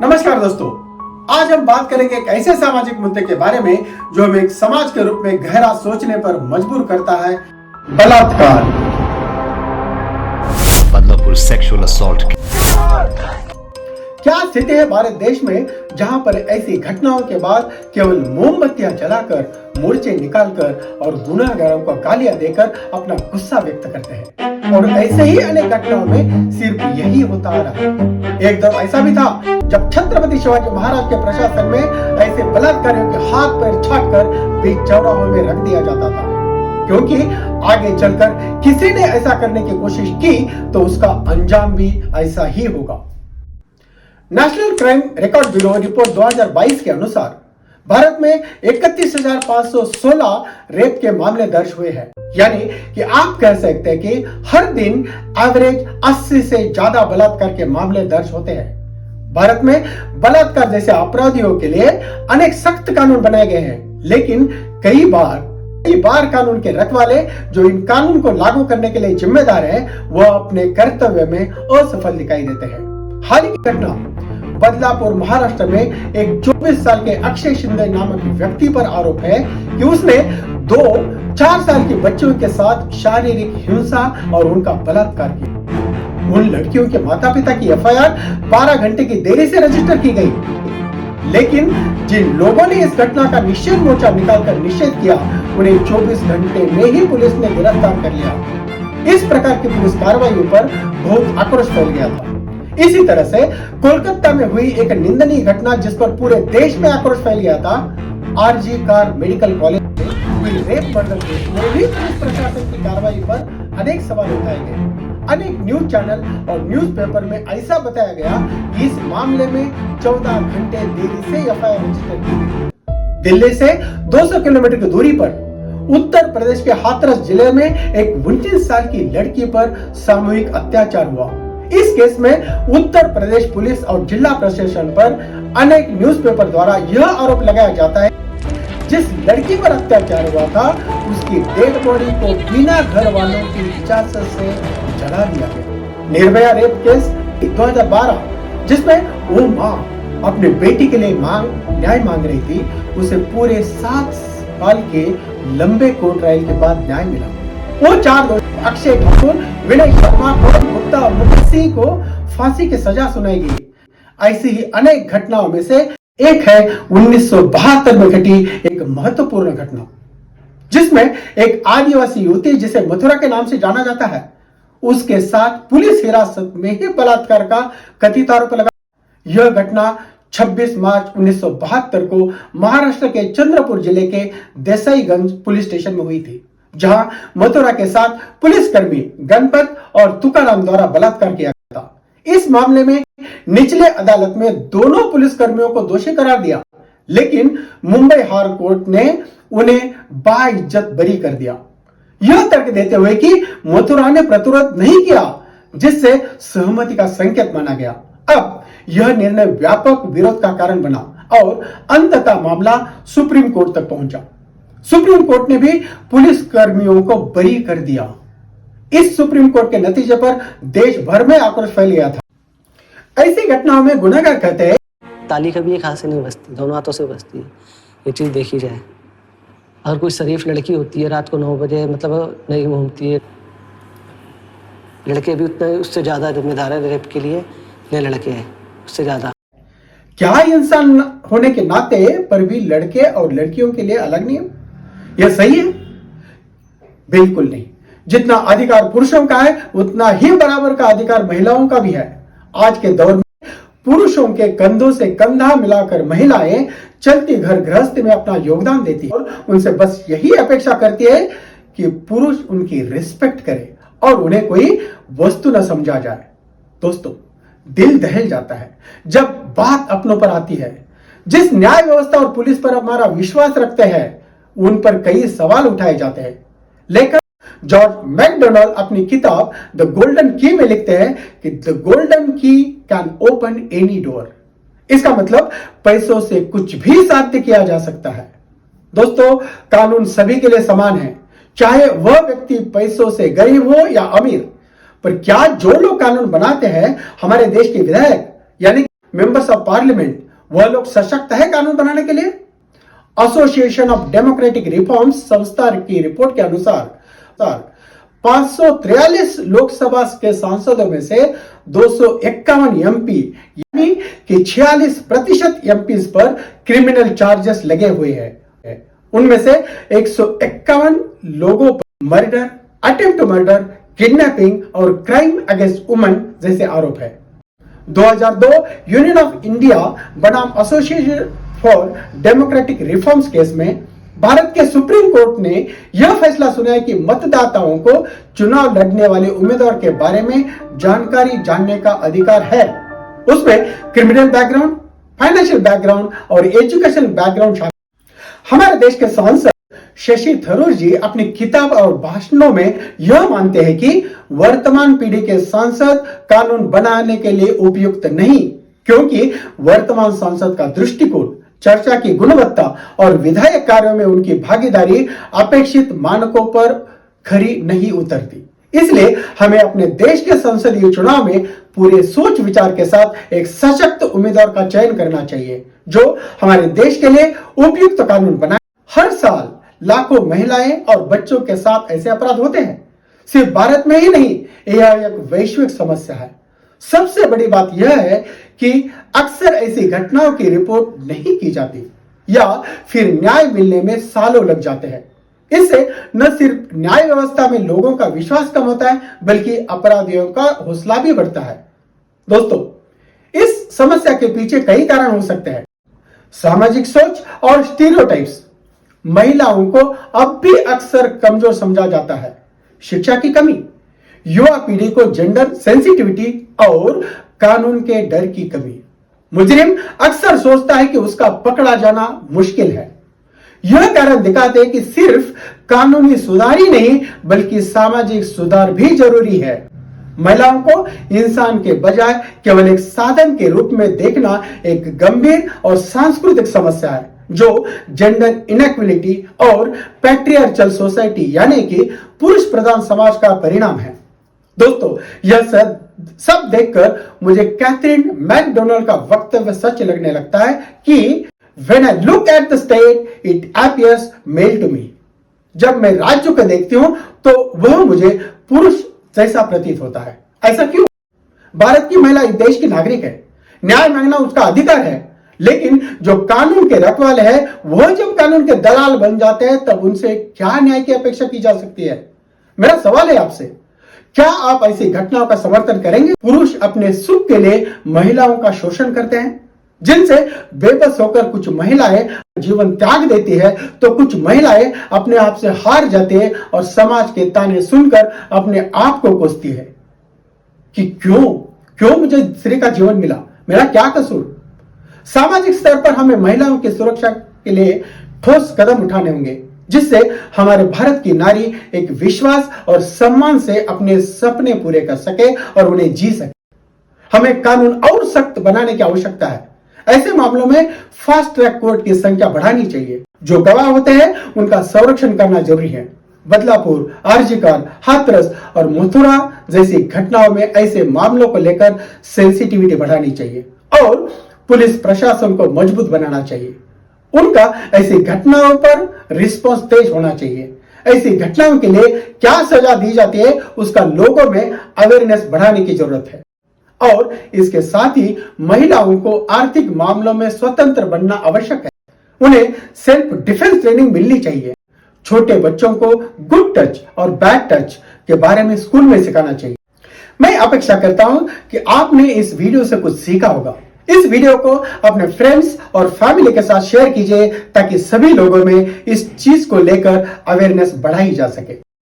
नमस्कार दोस्तों, आज हम बात करेंगे एक ऐसे सामाजिक मुद्दे के बारे में जो हमें एक समाज के रूप में गहरा सोचने पर मजबूर करता है। बलात्कार। Badlapur sexual assault. क्या स्थिति है भारत देश में, जहां पर ऐसी घटनाओं के बाद केवल मोमबत्तियां जलाकर, मोर्चे निकालकर और गुनहगारों को गालियां देकर अपना गुस्सा व्यक्त करते हैं। और ऐसे ही अनेक घटनाओं में सिर्फ यही होता आ रहा है। एक दौर ऐसा भी था जब छत्रपति शिवाजी महाराज के प्रशासन में ऐसे बलात्कारियों के हाथ पैर छाटकर बीच चौराहों में रख दिया जाता था, क्योंकि आगे चलकर किसी ने ऐसा करने की कोशिश की तो उसका अंजाम भी ऐसा ही होगा। National crime record bureau report 2022 के अनुसार भारत में 31,516 रेप के मामले दर्ज हुए हैं। यानी कि आप कह सकते हैं कि हर दिन एवरेज 80 से ज्यादा बलात्कार के मामले दर्ज होते हैं। भारत में बलात्कार जैसे अपराधियों के लिए अनेक सख्त कानून बनाए गए हैं, लेकिन कई बार कानून के रखवाले जो इन कानून को लागू करने के लिए जिम्मेदार हैं, वह अपने कर्तव्य में असफल दिखाई देते हैं। हाल की घटना बदलापुर महाराष्ट्र में एक 24 साल के अक्षय शिंदे नामक व्यक्ति पर आरोप है कि उसने 4 साल की बच्चियों के साथ शारीरिक हिंसा और उनका बलात्कार किया। उन लड़कियों के माता पिता की एफआईआर 12 घंटे की देरी से रजिस्टर की गई, लेकिन जिन लोगों ने इस घटना का निषेध मोर्चा निकालकर निषेध किया, उन्हें 24 घंटे में ही पुलिस ने गिरफ्तार कर लिया। इस प्रकार की पुलिस कार्रवाई पर बहुत आक्रोश फैल गया था। इसी तरह से कोलकाता में हुई एक निंदनीय घटना जिस पर पूरे देश में आक्रोश फैल गया था, आरजी कार मेडिकल कॉलेज में हुई रेप मर्डर केस में भी पुलिस प्रशासन की कार्रवाई पर अनेक सवाल उठाए गए। अनेक न्यूज चैनल और न्यूज़पेपर में ऐसा बताया गया कि इस मामले में 14 घंटे देरी से एफआईआर रजिस्टर की गई। दिल्ली से 200 किलोमीटर की दूरी पर उत्तर प्रदेश के हाथरस जिले में एक 29 साल की लड़की पर सामूहिक अत्याचार हुआ। इस केस में उत्तर प्रदेश पुलिस और जिला प्रशासन पर अनेक न्यूज़पेपर द्वारा यह आरोप लगाया जाता है, जिस लड़की पर अत्याचार हुआ था उसकी डेड बॉडी को बिना घर वालों की इजाजत से जला दिया गया। निर्भया रेप केस 2012, जिसमें वो मां अपने बेटी के लिए न्याय मांग रही थी, उसे पूरे 7 साल के लंबे कोर्ट ट्रायल के बाद न्याय मिला। वो 4 दोषी अक्षय ठाकुर, विनय शर्मा, पवन गुप्ता और मुकेश सिंह को फांसी की सजा सुनाई गई। ऐसी ही अनेक घटनाओं में से एक है 1972 में घटी एक महत्वपूर्ण घटना, जिसमें एक आदिवासी युवती जिसे मथुरा के नाम से जाना जाता है, उसके साथ पुलिस हिरासत में ही बलात्कार का कथित आरोप लगा। यह घटना 26 मार्च 1972 को महाराष्ट्र के चंद्रपुर जिले के देसाईगंज पुलिस स्टेशन में हुई थी, जहां मथुरा के साथ पुलिसकर्मी गणपत और तुकाराम द्वारा बलात्कार किया गया था। इस मामले में निचले अदालत में दोनों पुलिसकर्मियों को दोषी करार दिया, लेकिन मुंबई हाई कोर्ट ने उन्हें बाइज्जत बरी कर दिया, यह तर्क देते हुए कि मथुरा ने प्रतिरोध नहीं किया, जिससे सहमति का संकेत माना गया। अब यह निर्णय व्यापक विरोध का कारण बना और अंततः मामला सुप्रीम कोर्ट तक पहुंचा। सुप्रीम कोर्ट ने भी पुलिस कर्मियों को बरी कर दिया। इस सुप्रीम कोर्ट के नतीजे पर देश भर में आक्रोश फैल गया था। ऐसी घटनाओं में गुनहगार कहते हैं, ताली कभी एक हाथ से नहीं बजती, दोनों हाथों से बजती है। ये चीज देखी जाए, अगर कोई शरीफ लड़की होती है रात को 9 बजे मतलब नहीं घूमती है, लड़के भी उतने उससे ज्यादा जिम्मेदार है रेप के लिए, नहीं लड़के हैं उससे ज्यादा। क्या इंसान होने के नाते पर भी लड़के और लड़कियों के लिए अलग नियम, यह सही है? बिल्कुल नहीं। जितना अधिकार पुरुषों का है, उतना ही बराबर का अधिकार महिलाओं का भी है। आज के दौर में पुरुषों के कंधों से कंधा मिलाकर महिलाएं चलती घर गृहस्थी में अपना योगदान देती है और उनसे बस यही अपेक्षा करती है कि पुरुष उनकी रिस्पेक्ट करे और उन्हें कोई वस्तु न समझा जाए। दोस्तों, दिल दहल जाता है जब बात अपनों पर आती है। जिस न्याय व्यवस्था और पुलिस पर हमारा विश्वास रखते हैं, उन पर कई सवाल उठाए जाते हैं। लेकिन जॉर्ज मैकडोनाल्ड अपनी किताब द गोल्डन की में लिखते हैं कि द गोल्डन की कैन ओपन एनी डोर। इसका मतलब पैसों से कुछ भी साध्य किया जा सकता है। दोस्तों, कानून सभी के लिए समान है, चाहे वह व्यक्ति पैसों से गरीब हो या अमीर। पर क्या जो लोग कानून बनाते हैं, हमारे देश के विधायक यानी मेंबर्स ऑफ पार्लियामेंट, वह लोग सशक्त है कानून बनाने के लिए? एसोसिएशन ऑफ डेमोक्रेटिक रिफॉर्म्स संस्था की रिपोर्ट के अनुसार 543 लोकसभा के सांसदों में से 251 एमपी यानी कि 46% एमपी पर क्रिमिनल चार्जेस लगे हुए हैं। उनमें से 151 लोगों पर murder, attempt to murder, kidnapping और क्राइम अगेंस्ट वुमेन जैसे आरोप है। 2002 यूनियन ऑफ इंडिया बनाम association for democratic reforms case में भारत के सुप्रीम कोर्ट ने यह फैसला सुनाया कि मतदाताओं को चुनाव लड़ने वाले उम्मीदवार के बारे में जानकारी जानने का अधिकार है। उसमें क्रिमिनल बैकग्राउंड, फाइनेंशियल बैकग्राउंड और एजुकेशन बैकग्राउंड शामिल। हमारे देश के सांसद शशि थरूर जी अपनी किताब और भाषणों में यह मानते हैं कि वर्तमान पीढ़ी के सांसद कानून बनाने के लिए उपयुक्त नहीं, क्योंकि वर्तमान सांसद का दृष्टिकोण, चर्चा की गुणवत्ता और विधायक कार्यों में उनकी भागीदारी अपेक्षित मानकों पर खरी नहीं उतरती। इसलिए हमें अपने देश के संसदीय चुनाव में पूरे सोच विचार के साथ एक सशक्त उम्मीदवार का चयन करना चाहिए जो हमारे देश के लिए उपयुक्त कानून बनाए। हर साल लाखों महिलाएं और बच्चों के साथ ऐसे अपराध होते हैं। सिर्फ भारत में ही नहीं, यह एक वैश्विक समस्या है। सबसे बड़ी बात यह है कि अक्सर ऐसी घटनाओं की रिपोर्ट नहीं की जाती या फिर न्याय मिलने में सालों लग जाते हैं। इससे न सिर्फ न्याय व्यवस्था में लोगों का विश्वास कम होता है, बल्कि अपराधियों का हौसला भी बढ़ता है। दोस्तों, इस समस्या के पीछे कई कारण हो सकते हैं। सामाजिक सोच और स्टीरियोटाइप्स। महिलाओं को अब भी अक्सर कमजोर समझा जाता है। शिक्षा की कमी, युवा पीढ़ी को जेंडर सेंसिटिविटी और कानून के डर की कमी। मुजरिम अक्सर सोचता है कि उसका पकड़ा जाना मुश्किल है। यह कारण दिखाते हैं कि सिर्फ कानूनी सुधार ही नहीं, बल्कि सामाजिक सुधार भी जरूरी है। महिलाओं को इंसान के बजाय केवल एक साधन के रूप में देखना एक गंभीर और सांस्कृतिक समस्या है जो जेंडर इनइक्वालिटी और पैट्रियार्चल सोसाइटी यानी कि पुरुष प्रधान समाज का परिणाम है। दोस्तों, यह सब देखकर मुझे कैथरीन मैकडोनाल्ड का वक्तव्य सच लगने लगता है कि When I look at the state, it appears male to me. जब मैं राज्य को देखती हूं तो वह मुझे पुरुष जैसा प्रतीत होता है। ऐसा क्यों? भारत की महिला इस देश की नागरिक है, न्याय मांगना उसका अधिकार है, लेकिन जो कानून के रखवाले हैं वह जब कानून के दलाल बन जाते हैं तब उनसे क्या न्याय की अपेक्षा की जा सकती है? मेरा सवाल है आपसे, क्या आप ऐसी घटनाओं का समर्थन करेंगे? पुरुष अपने सुख के लिए महिलाओं का शोषण करते हैं, जिनसे बेबस होकर कुछ महिलाएं जीवन त्याग देती है, तो कुछ महिलाएं अपने आप से हार जाती है और समाज के ताने सुनकर अपने आप को कोसती है कि क्यों मुझे स्त्री का जीवन मिला, मेरा क्या कसूर। सामाजिक स्तर पर हमें महिलाओं की सुरक्षा के लिए ठोस कदम उठाने होंगे, जिससे हमारे भारत की नारी एक विश्वास और सम्मान से अपने सपने पूरे कर सके और उन्हें जी सके। हमें कानून और सख्त बनाने की आवश्यकता है। ऐसे मामलों में फास्ट ट्रैक कोर्ट की संख्या बढ़ानी चाहिए। जो गवाह होते हैं उनका संरक्षण करना जरूरी है। बदलापुर, आरजीकर, हाथरस और मथुरा जैसी घटनाओं में ऐसे मामलों को लेकर सेंसिटिविटी बढ़ानी चाहिए और पुलिस प्रशासन को मजबूत बनाना चाहिए। उनका ऐसी घटनाओं पर रिस्पॉन्स तेज होना चाहिए। ऐसी घटनाओं के लिए क्या सजा दी जाती है उसका लोगों में अवेयरनेस बढ़ाने की जरूरत है। और इसके साथ ही महिलाओं को आर्थिक मामलों में स्वतंत्र बनना आवश्यक है। उन्हें सेल्फ डिफेंस ट्रेनिंग मिलनी चाहिए। छोटे बच्चों को गुड टच और बैड टच के बारे में स्कूल में सिखाना चाहिए। मैं अपेक्षा करता हूं कि आपने इस वीडियो से कुछ सीखा होगा। इस वीडियो को अपने फ्रेंड्स और फैमिली के साथ शेयर कीजिए ताकि सभी लोगों में इस चीज को लेकर अवेयरनेस बढ़ाई जा सके।